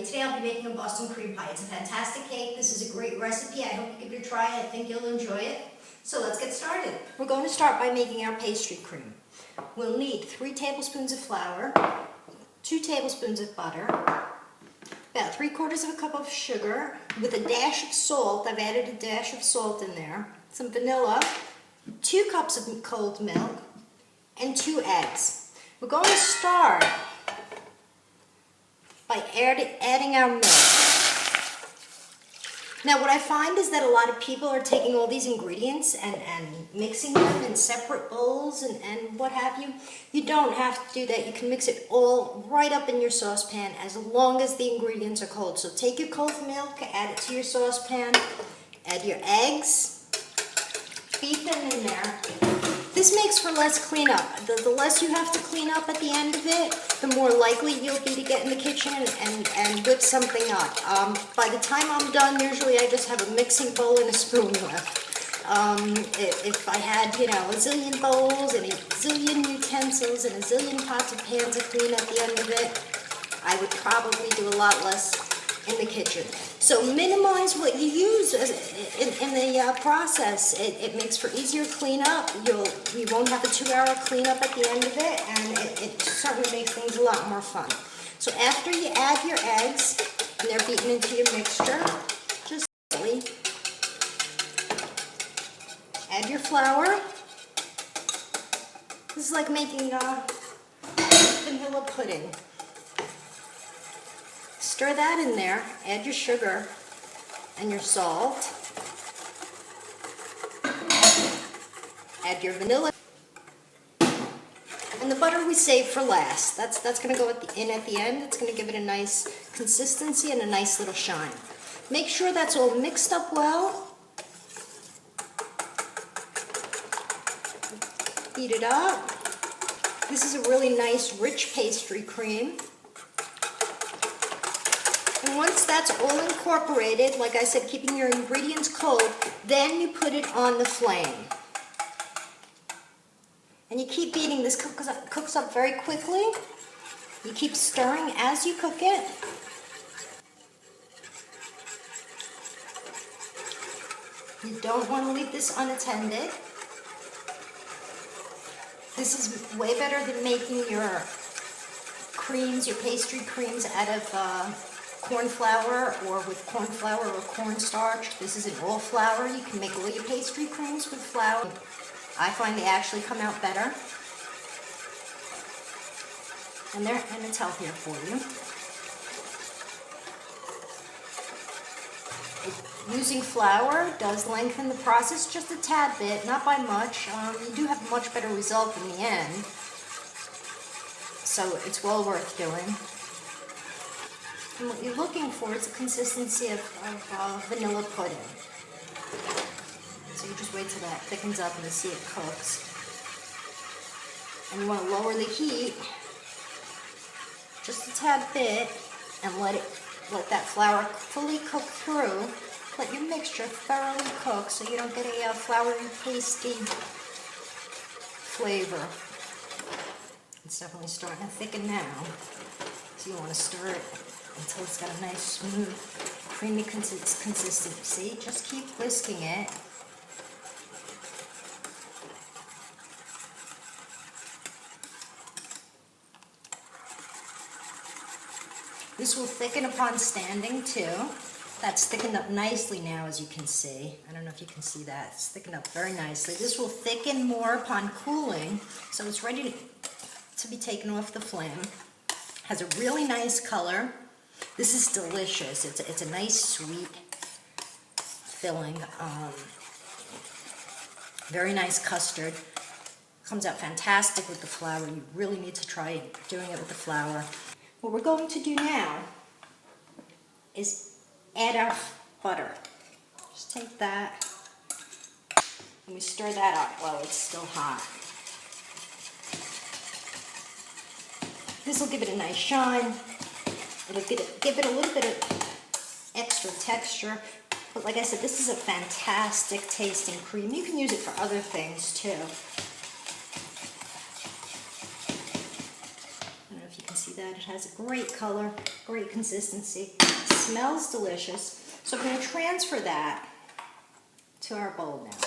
Today I'll be making a Boston cream pie. It's a fantastic cake. This is a great recipe. I hope you give it a try. I think you'll enjoy it. So let's get started. We're going to start by making our pastry cream. We'll need 3 tablespoons of flour, 2 tablespoons of butter, about 3/4 of a cup of sugar with a dash of salt. I've added a dash of salt in there, some vanilla, 2 cups of cold milk, and 2 eggs. We're going to start by adding our milk. Now what I find is that a lot of people are taking all these ingredients and mixing them in separate bowls and what have you. You don't have to do that. You can mix it all right up in your saucepan as long as the ingredients are cold. So take your cold milk, add it to your saucepan, add your eggs, beat them in there. This makes for less cleanup. The less you have to clean up at the end of it, the more likely you'll be to get in the kitchen and whip something up. By the time I'm done, usually I just have a mixing bowl and a spoon left. If I had, a zillion bowls and a zillion utensils and a zillion pots and pans to clean at the end of it, I would probably do a lot less in the kitchen. So minimize what you use in the process. It makes for easier cleanup. You won't have a 2-hour cleanup at the end of it, and it certainly makes things a lot more fun. So after you add your eggs, and they're beaten into your mixture, just slowly add your flour. This is like making vanilla pudding. Stir that in there, add your sugar and your salt, add your vanilla, and the butter we save for last. That's going to go in at the end. It's going to give it a nice consistency and a nice little shine. Make sure that's all mixed up well. Beat it up. This is a really nice, rich pastry cream. And once that's all incorporated, like I said, keeping your ingredients cold, then you put it on the flame. And you keep beating. This cooks up very quickly. You keep stirring as you cook it. You don't want to leave this unattended. This is way better than making your creams, your pastry creams out of corn flour or with corn flour or cornstarch. This is an all flour. You can make all your pastry creams with flour. I find they actually come out better. And it's healthier for you. Using flour does lengthen the process just a tad bit, not by much. You do have a much better result in the end. So it's well worth doing. And what you're looking for is the consistency of vanilla pudding. So you just wait till that thickens up and you see it cooks. And you want to lower the heat just a tad bit and let that flour fully cook through. Let your mixture thoroughly cook so you don't get a floury, pasty flavor. It's definitely starting to thicken now. So you want to stir it until it's got a nice, smooth, creamy consistency. Just keep whisking it. This will thicken upon standing too. That's thickened up nicely now, as you can see. I don't know if you can see that. It's thickened up very nicely. This will thicken more upon cooling, so it's ready to be taken off the flame. Has a really nice color. This is delicious. It's a nice sweet filling. Very nice custard. Comes out fantastic with the flour. You really need to try doing it with the flour. What we're going to do now is add our butter. Just take that and we stir that up while it's still hot. This will give it a nice shine. It'll give it a little bit of extra texture. But like I said, this is a fantastic tasting cream. You can use it for other things too. I don't know if you can see that. It has a great color, great consistency, smells delicious. So I'm going to transfer that to our bowl now.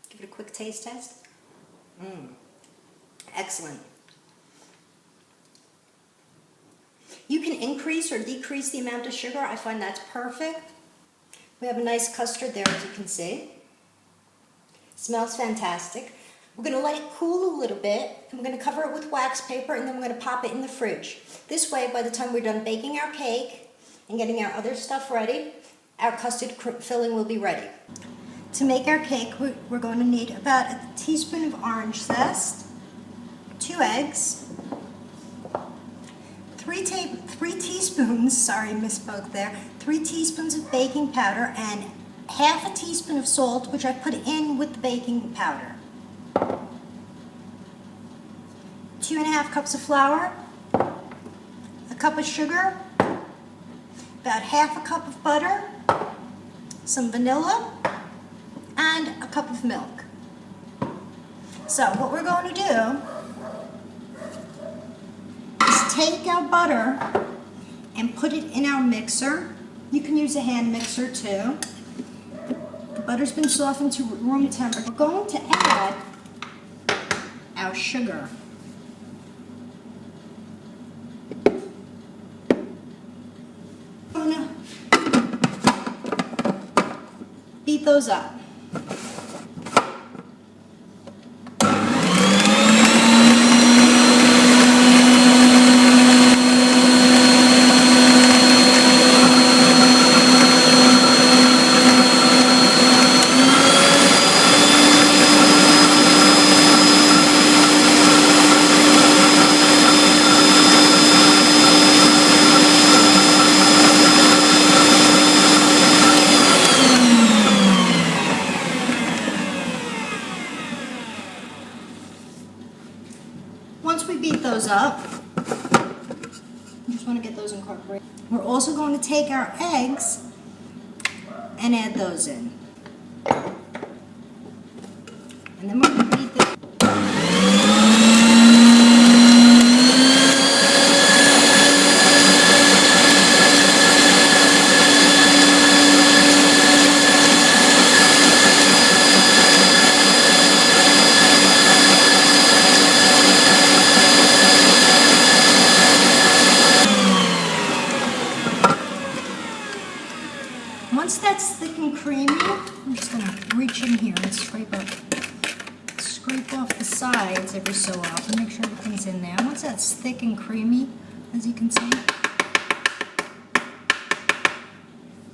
Give it a quick taste test. Excellent. You can increase or decrease the amount of sugar. I find that's perfect. We have a nice custard there, as you can see. Smells fantastic. We're going to let it cool a little bit, and we're going to cover it with wax paper, and then we're going to pop it in the fridge. This way, by the time we're done baking our cake and getting our other stuff ready, our custard filling will be ready. To make our cake, we're going to need about a teaspoon of orange zest, 2 eggs, 3 teaspoons, sorry, misspoke there, 3 teaspoons of baking powder and half a teaspoon of salt, which I put in with the baking powder. 2½ cups of flour, a cup of sugar, about ½ a cup of butter, some vanilla, and a cup of milk. So what we're going to do is take our butter and put it in our mixer. You can use a hand mixer too. The butter's been softened to room temperature. We're going to add our sugar. I'm going to beat those up. Once we beat those up, I just want to get those incorporated. We're also going to take our eggs and add those in. And then we're going to beat this. Once that's thick and creamy, I'm just going to reach in here and scrape off the sides every so often, make sure everything's in there. Once that's thick and creamy, as you can see,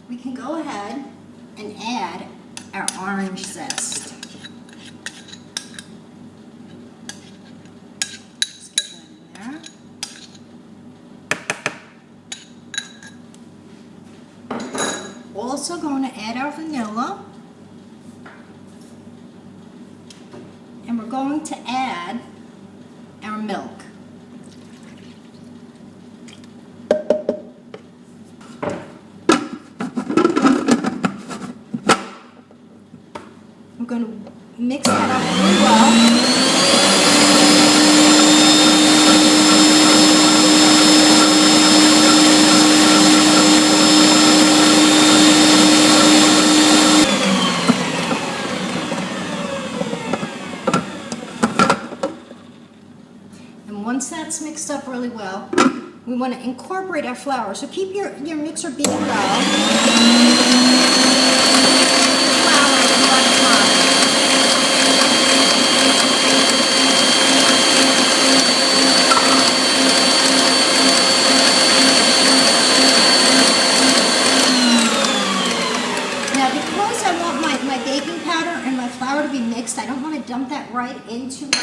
we can go ahead and add our orange zest. Let's get that in there. Also going to add our vanilla, and we're going to add our milk. We're going to mix that up really well. Once that's mixed up really well, we want to incorporate our flour. So keep your mixer beating well. Now, because I want my baking powder and my flour to be mixed, I don't want to dump that right into my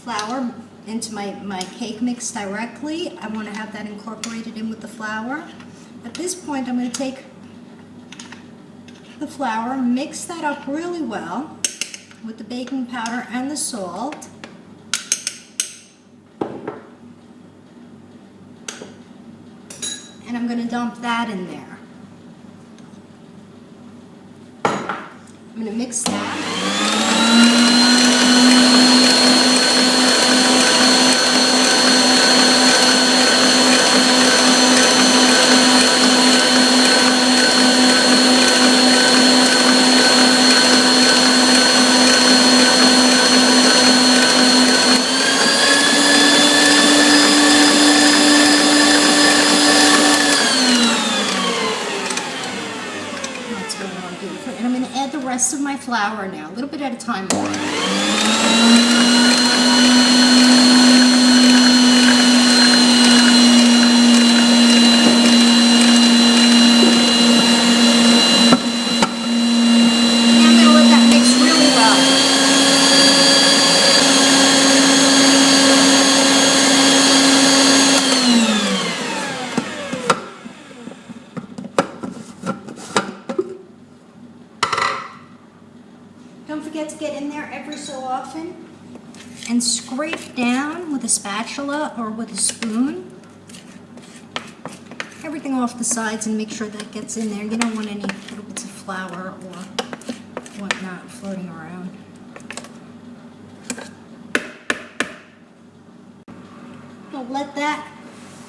flour, into my cake mix directly. I want to have that incorporated in with the flour. At this point, I'm going to take the flour, mix that up really well with the baking powder and the salt. And I'm going to dump that in there. I'm going to mix that. And I'm going to add the rest of my flour now, a little bit at a time more. And I'm going to let that mix really well. Don't forget to get in there every so often and scrape down with a spatula or with a spoon everything off the sides and make sure that gets in there. You don't want any little bits of flour or whatnot floating around. Now let that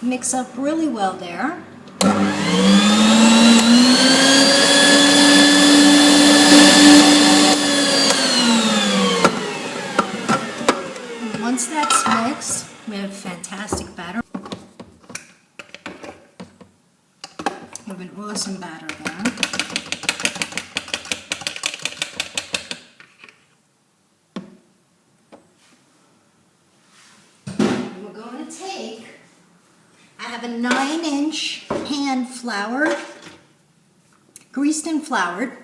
mix up really well there. Once that's mixed, we have fantastic batter. We have an awesome batter there. And we're going to take, I have a 9-inch pan floured, greased and floured.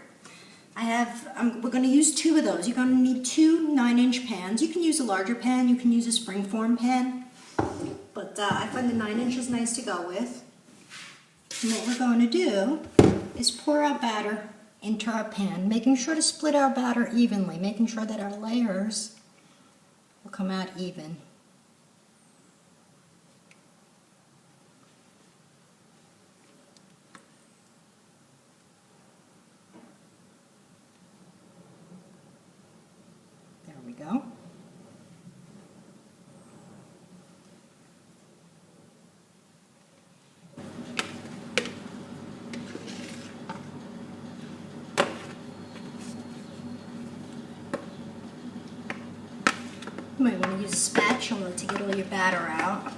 We're going to use 2 of those. You're going to need 2 9-inch pans. You can use a larger pan, you can use a springform pan, but I find the 9 inches nice to go with. And what we're going to do is pour our batter into our pan, making sure to split our batter evenly, making sure that our layers will come out even. There we go. You might want to use a spatula to get all your batter out.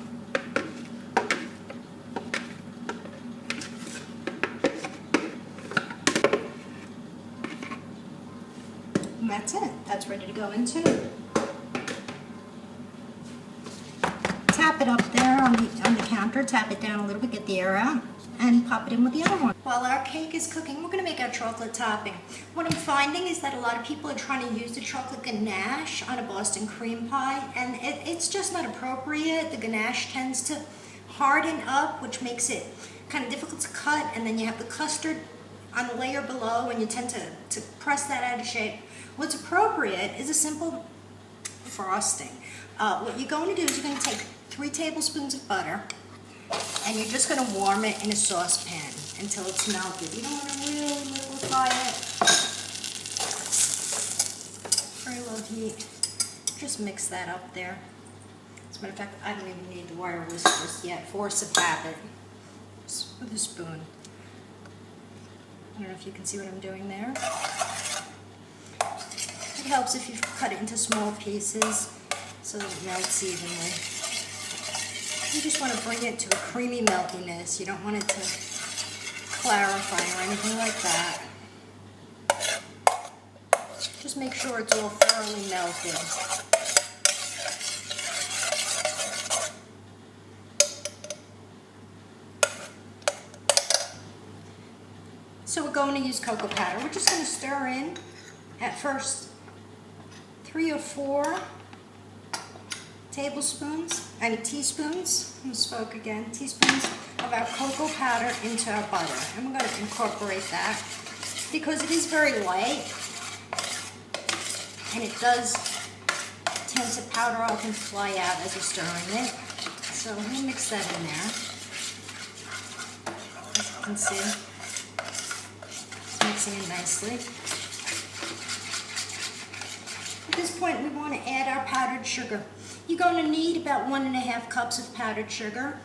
And that's it. That's ready to go into. Tap it up there on the counter, tap it down a little bit, get the air out, and pop it in with the other one. While our cake is cooking, we're going to make our chocolate topping. What I'm finding is that a lot of people are trying to use the chocolate ganache on a Boston cream pie, and it's just not appropriate. The ganache tends to harden up, which makes it kind of difficult to cut, and then you have the custard on the layer below, and you tend to press that out of shape. What's appropriate is a simple frosting. What you're going to do is you're going to take 3 tablespoons of butter, and you're just going to warm it in a saucepan until it's melted. You don't want to really liquefy it. Very low heat. Just mix that up there. As a matter of fact, I don't even need the wire whiskers yet. Force of habit. Just with a spoon. I don't know if you can see what I'm doing there. It helps if you cut it into small pieces so that it melts evenly. You just want to bring it to a creamy meltiness. You don't want it to clarify or anything like that. Just make sure it's all thoroughly melted. So we're going to use cocoa powder. We're just going to stir in at first 3 or 4 teaspoons, I misspoke again, teaspoons of our cocoa powder into our butter. And we're going to incorporate that because it is very light and it does tend to powder off and fly out as you're stirring it. So I'm going to mix that in there. As you can see, it's mixing in nicely. this point, we want to add our powdered sugar. You're going to need about 1½ cups of powdered sugar.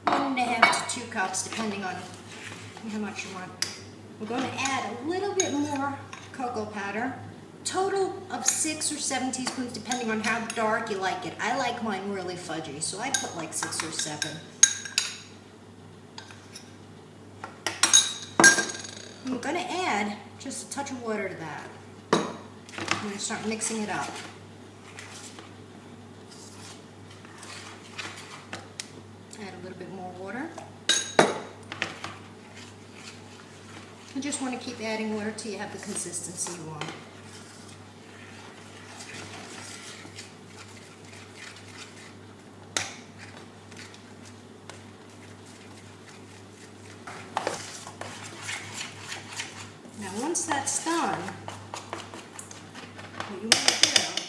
One and a half to 2 cups, depending on how much you want. We're going to add a little bit more cocoa powder. Total of 6 or 7 teaspoons, depending on how dark you like it. I like mine really fudgy, so I put like 6 or 7. And we're going to add just a touch of water to that. I'm going to start mixing it up. Add a little bit more water. You just want to keep adding water till you have the consistency you want. Now once that's done, what you want to do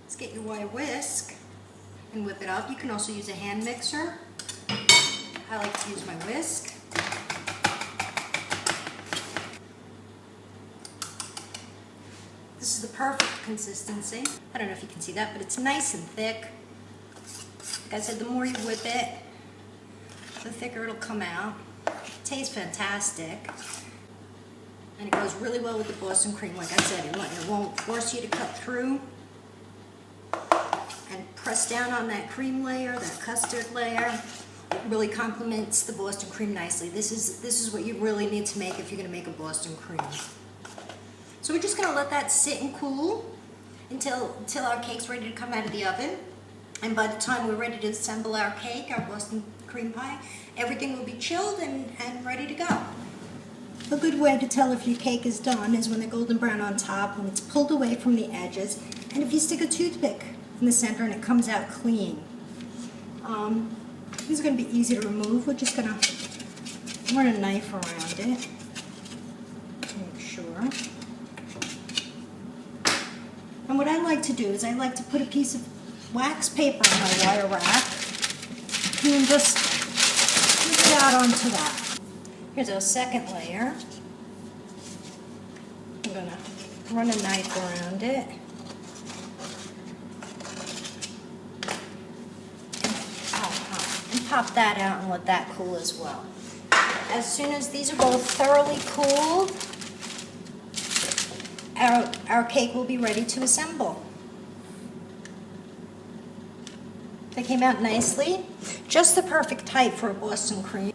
is get your wire whisk and whip it up. You can also use a hand mixer. I like to use my whisk. This is the perfect consistency. I don't know if you can see that, but it's nice and thick. Like I said, the more you whip it, the thicker it'll come out. It tastes fantastic. And it goes really well with the Boston cream. Like I said, it won't force you to cut through. And press down on that cream layer, that custard layer. It really complements the Boston cream nicely. This is what you really need to make if you're going to make a Boston cream. So we're just going to let that sit and cool until our cake's ready to come out of the oven. And by the time we're ready to assemble our cake, our Boston cream pie, everything will be chilled and ready to go. A good way to tell if your cake is done is when they're golden brown on top, when it's pulled away from the edges, and if you stick a toothpick in the center and it comes out clean. These are going to be easy to remove. We're just going to run a knife around it to make sure. And what I like to do is I like to put a piece of wax paper on my wire rack and just flip it out onto that. Here's our second layer. I'm going to run a knife around it. And pop that out and let that cool as well. As soon as these are both thoroughly cooled, our cake will be ready to assemble. They came out nicely, just the perfect height for a Boston cream.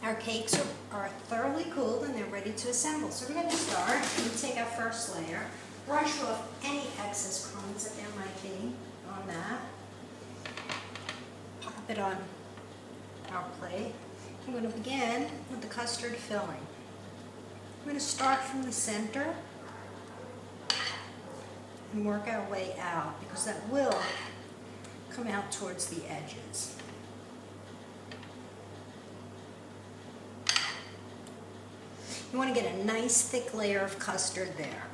Our cakes are thoroughly cooled and they're ready to assemble. So we're going to start. We take our first layer, brush off any excess crumbs that there might be on that. Pop it on our plate. I'm going to begin with the custard filling. I'm going to start from the center and work our way out because that will come out towards the edges. You want to get a nice thick layer of custard there.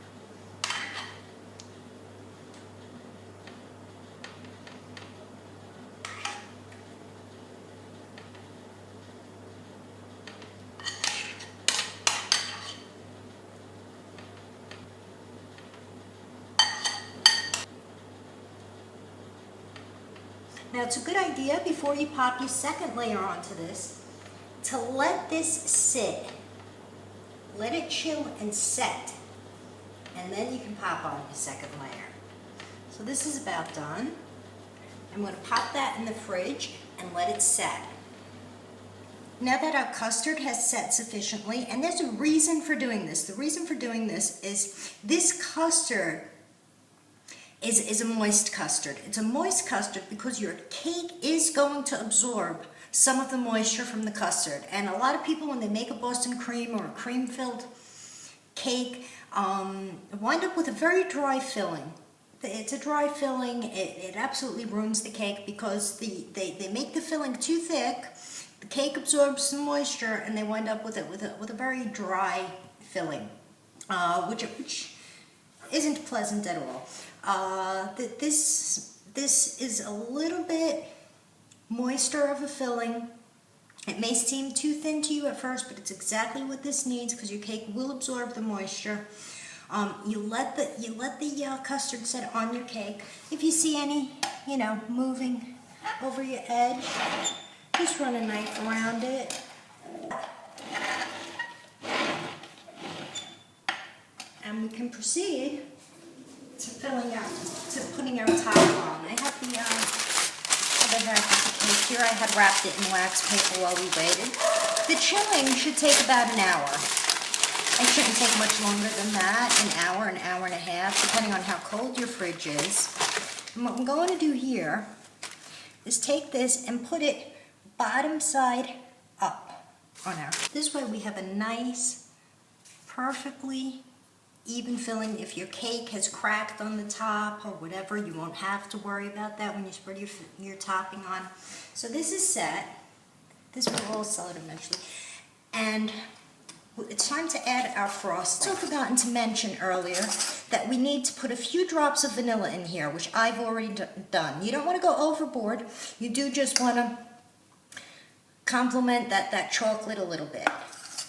Now it's a good idea before you pop your second layer onto this to let this sit. Let it chill and set, and then you can pop on your second layer. So this is about done. I'm going to pop that in the fridge and let it set. Now that our custard has set sufficiently, and there's a reason for doing this. The reason for doing this is this custard is a moist custard. It's a moist custard because your cake is going to absorb some of the moisture from the custard. And a lot of people, when they make a Boston cream or a cream-filled cake, wind up with a very dry filling. It's a dry filling. It absolutely ruins the cake because they make the filling too thick. The cake absorbs some moisture, and they wind up with a very dry filling, which isn't pleasant at all. This is a little bit moister of a filling It may seem too thin to you at first, but it's exactly what this needs because your cake will absorb the moisture. You let the custard set on your cake. If you see any, moving over your edge, just run a knife around it. And we can proceed to putting our top on. I have the other half of the cake here. I had wrapped it in wax paper while we waited. The chilling should take about an hour. It shouldn't take much longer than that, an hour and a half, depending on how cold your fridge is. And what I'm going to do here is take this and put it bottom side up on our. This way we have a nice, perfectly even filling. If your cake has cracked on the top or whatever, you won't have to worry about that when you spread your topping on. So this is set. This will all sell it eventually. And it's time to add our frosting. I forgotten to mention earlier that we need to put a few drops of vanilla in here, which I've already done. You don't want to go overboard. You do just want to complement that chocolate a little bit,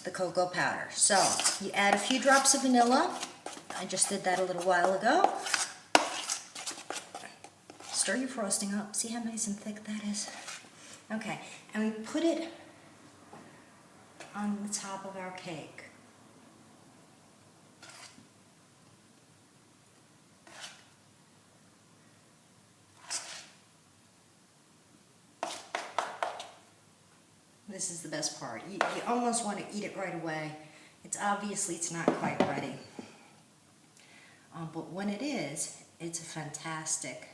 the cocoa powder. So you add a few drops of vanilla. I just did that a little while ago. Stir your frosting up. See how nice and thick that is? Okay, and we put it on the top of our cake. This is the best part. You almost want to eat it right away. It's not quite ready. But when it is, it's fantastic.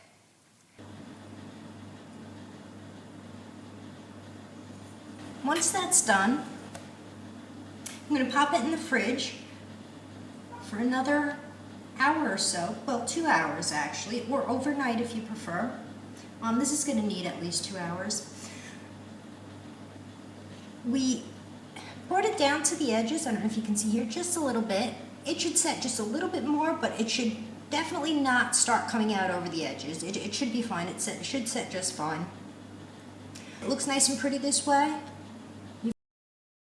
Once that's done, I'm going to pop it in the fridge for another hour or so. Well, 2 hours actually, or overnight if you prefer. This is going to need at least 2 hours. We brought it down to the edges. I don't know if you can see here, just a little bit. It should set just a little bit more, but it should definitely not start coming out over the edges. It should be fine. It should set just fine. It looks nice and pretty this way.